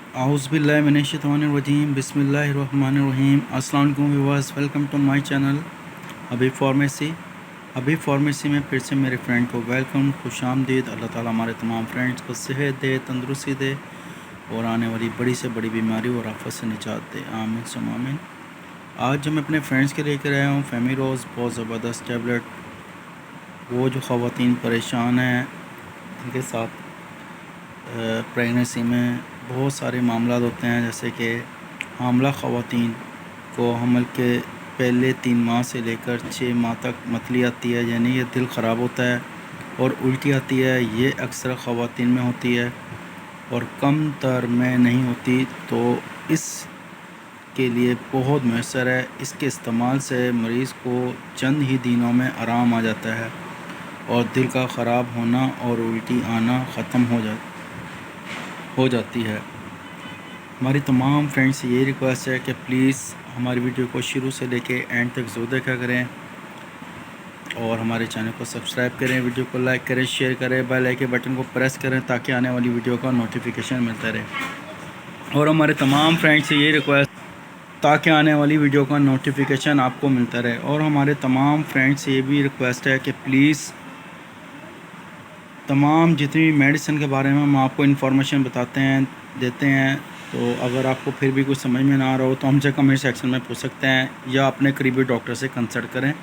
आउज़ुबिल्लाहिमिनश्शैतानिर्रजीम बिस्मिल्लाहिर्रहमानिर्रहीम। अस्सलाम वालेकुम viewers, welcome to my channel अभी फार्मेसी में फिर से मेरे फ्रेंड को वेलकम, खुशामदीद। अल्लाह ताला हमारे तमाम फ्रेंड्स को सेहत दे, तंदुरुस्ती दे और आने वाली बड़ी से बड़ी बीमारी और आफत से निजात दे, आमीन सुम्मा आमीन। आज जो मैं अपने फ्रेंड्स के लेकर आया हूँ फेमिरोज़, बहुत ज़बरदस्त टैबलेट। वो जो ख़वातीन परेशान हैं, जिनके साथ प्रेगनेंसी में बहुत सारे मामला होते हैं, जैसे कि हामला ख़वातीन को हमल के पहले 3 माह से लेकर 6 माह तक मतली आती है, यानी ये दिल ख़राब होता है और उल्टी आती है। ये अक्सर ख़वातीन में होती है और कम तर में नहीं होती, तो इस के लिए बहुत मुयस्सर है। इसके इस्तेमाल से मरीज़ को चंद ही दिनों में आराम आ जाता है और दिल का ख़राब होना और उल्टी आना ख़त्म हो जाती है। हमारी तमाम फ्रेंड्स से ये रिक्वेस्ट है कि प्लीज़ हमारी वीडियो को शुरू से लेके एंड तक ज़रूर देखा करें और हमारे चैनल को सब्सक्राइब करें, वीडियो को लाइक करें, शेयर करें, बेल आइकन बटन को प्रेस करें ताकि आने वाली वीडियो का नोटिफिकेशन मिलता रहे। और हमारे तमाम फ्रेंड्स से ये रिक्वेस्ट ताकि आने वाली वीडियो का नोटिफिकेशन आपको मिलता रहे। और हमारे तमाम फ्रेंड्स से ये भी रिक्वेस्ट है कि प्लीज़ तमाम जितनी भी मेडिसिन के बारे में हम आपको इन्फॉर्मेशन देते हैं, तो अगर आपको फिर भी कुछ समझ में ना आ रहा हो तो हमसे कमेंट सेक्शन में पूछ सकते हैं या अपने करीबी डॉक्टर से कंसल्ट करें।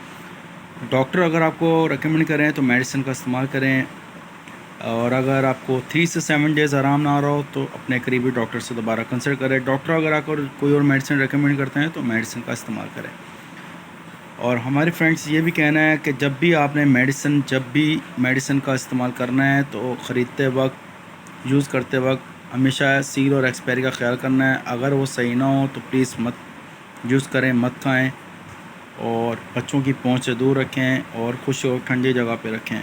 डॉक्टर अगर आपको रेकमेंड करें तो मेडिसिन का इस्तेमाल करें, और अगर आपको 3 से 7 डेज़ आराम ना आ रहा हो तो अपने करीबी डॉक्टर से दोबारा कंसल्ट करें। डॉक्टर अगर आपको कोई और मेडिसिन रेकमेंड करते हैं तो मेडिसिन का इस्तेमाल करें। और हमारे फ्रेंड्स ये भी कहना है कि जब भी मेडिसिन का इस्तेमाल करना है तो ख़रीदते वक्त, यूज़ करते वक्त हमेशा सील और एक्सपायरी का ख्याल करना है। अगर वो सही ना हो तो प्लीज़ मत यूज़ करें, मत खाएं और बच्चों की पहुंच से दूर रखें और खुश और ठंडी जगह पे रखें।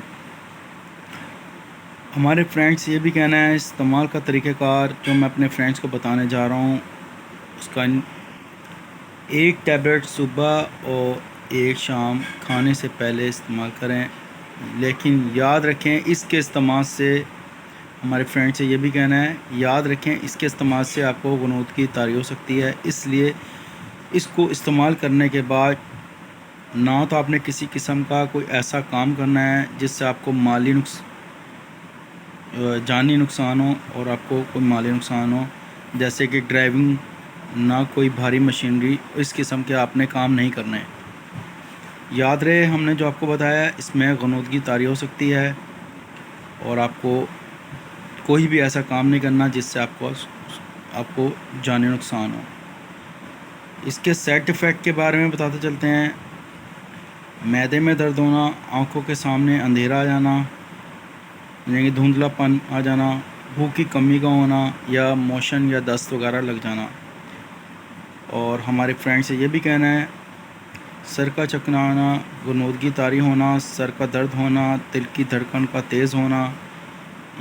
हमारे फ्रेंड्स ये भी कहना है इस्तेमाल का तरीक़ाकार जो मैं अपने फ्रेंड्स को बताने जा रहा हूँ, उसका 1 टैबलेट सुबह और 1 शाम खाने से पहले इस्तेमाल करें। लेकिन याद रखें इसके इस्तेमाल से, हमारे फ्रेंड से ये भी कहना है याद रखें इसके इस्तेमाल से आपको गुनूदगी तारी हो सकती है। इसलिए इसको इस्तेमाल करने के बाद ना तो आपने किसी किस्म का कोई ऐसा काम करना है जिससे आपको जानी नुकसान हो और आपको कोई माली नुकसान हो, जैसे कि ड्राइविंग, ना कोई भारी मशीनरी, इस किस्म के आपने काम नहीं करने। याद रहे हमने जो आपको बताया इसमें गुनूदगी तारी हो सकती है और आपको कोई भी ऐसा काम नहीं करना जिससे आपको जानी नुकसान हो। इसके साइड इफ़ेक्ट के बारे में बताते चलते हैं। मैदे में दर्द होना, आँखों के सामने अंधेरा आ जाना, यानी कि धुंधलापन आ जाना, भूख की कमी का होना या मोशन या दस्त वगैरह लग जाना। और हमारे फ्रेंड से ये भी कहना है सर का चकनाना, गुनूदगी तारी होना, सर का दर्द होना, दिल की धड़कन का तेज़ होना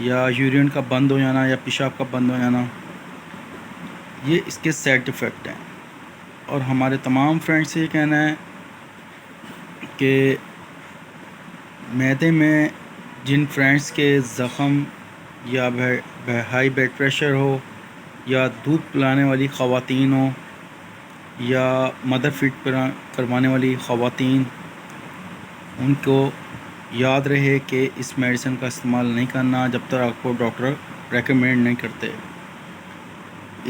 या यूरिन का बंद हो जाना या पेशाब का बंद हो जाना, ये इसके साइड इफ़ेक्ट हैं। और हमारे तमाम फ्रेंड्स से ये कहना है कि मैदे में जिन फ्रेंड्स के ज़ख़म या हाई ब्लड प्रेशर हो या दूध पिलाने वाली ख़वातीन हो या मदर फीड करवाने वाली ख़वातीन, उनको याद रहे कि इस मेडिसिन का इस्तेमाल नहीं करना जब तक आपको डॉक्टर रेकमेंड नहीं करते।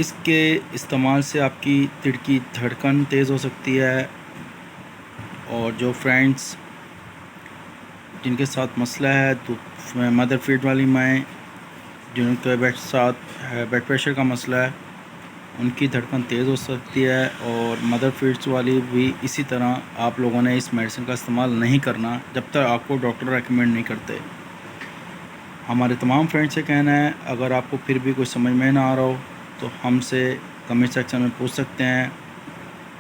इसके इस्तेमाल से आपकी दिल की धड़कन तेज़ हो सकती है। और जो फ्रेंड्स जिनके साथ मसला है तो मदर फीड वाली माएँ जिनके ब्लड प्रेशर का मसला है, उनकी धड़कन तेज़ हो सकती है। और मदर फीड्स वाली भी इसी तरह आप लोगों ने इस मेडिसिन का इस्तेमाल नहीं करना जब तक आपको डॉक्टर रेकमेंड नहीं करते। हमारे तमाम फ्रेंड्स से कहना है अगर आपको फिर भी कुछ समझ में ना आ रहा हो तो हमसे कमेंट सेक्शन में पूछ सकते हैं,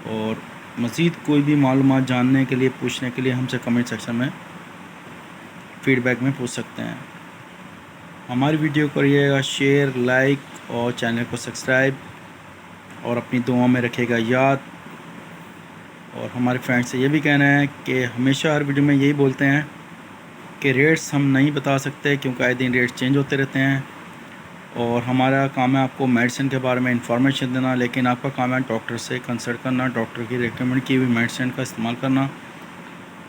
और मज़ीद कोई भी मालूमात जानने के लिए, पूछने के लिए हमसे कमेंट सेक्शन में फ़ीडबैक में पूछ सकते हैं। हमारी वीडियो करिएगा शेयर, लाइक और चैनल को सब्सक्राइब और अपनी दुआओं में रखिएगा याद। और हमारे फ्रेंड्स से ये भी कहना है कि हमेशा हर वीडियो में यही बोलते हैं कि रेट्स हम नहीं बता सकते क्योंकि आए दिन रेट्स चेंज होते रहते हैं। اور ہمارا کام ہے آپ کو میڈیسن کے بارے میں انفارمیشن دینا، لیکن آپ کا کام ہے ڈاکٹر سے کنسلٹ کرنا، ڈاکٹر کی ریکمنڈ کی ہوئی میڈیسن کا استعمال کرنا.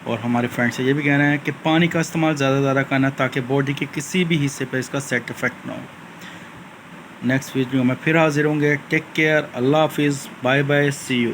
اور ہمارے فرینڈ سے یہ بھی کہنا ہے کہ پانی کا استعمال زیادہ کرنا تاکہ باڈی کے کسی بھی حصے پہ اس کا سیٹ افیکٹ نہ ہو. نیکسٹ ویڈیو میں پھر حاضر ہوں گے. ٹیک کیئر، اللہ حافظ، بائے بائے، سی یو.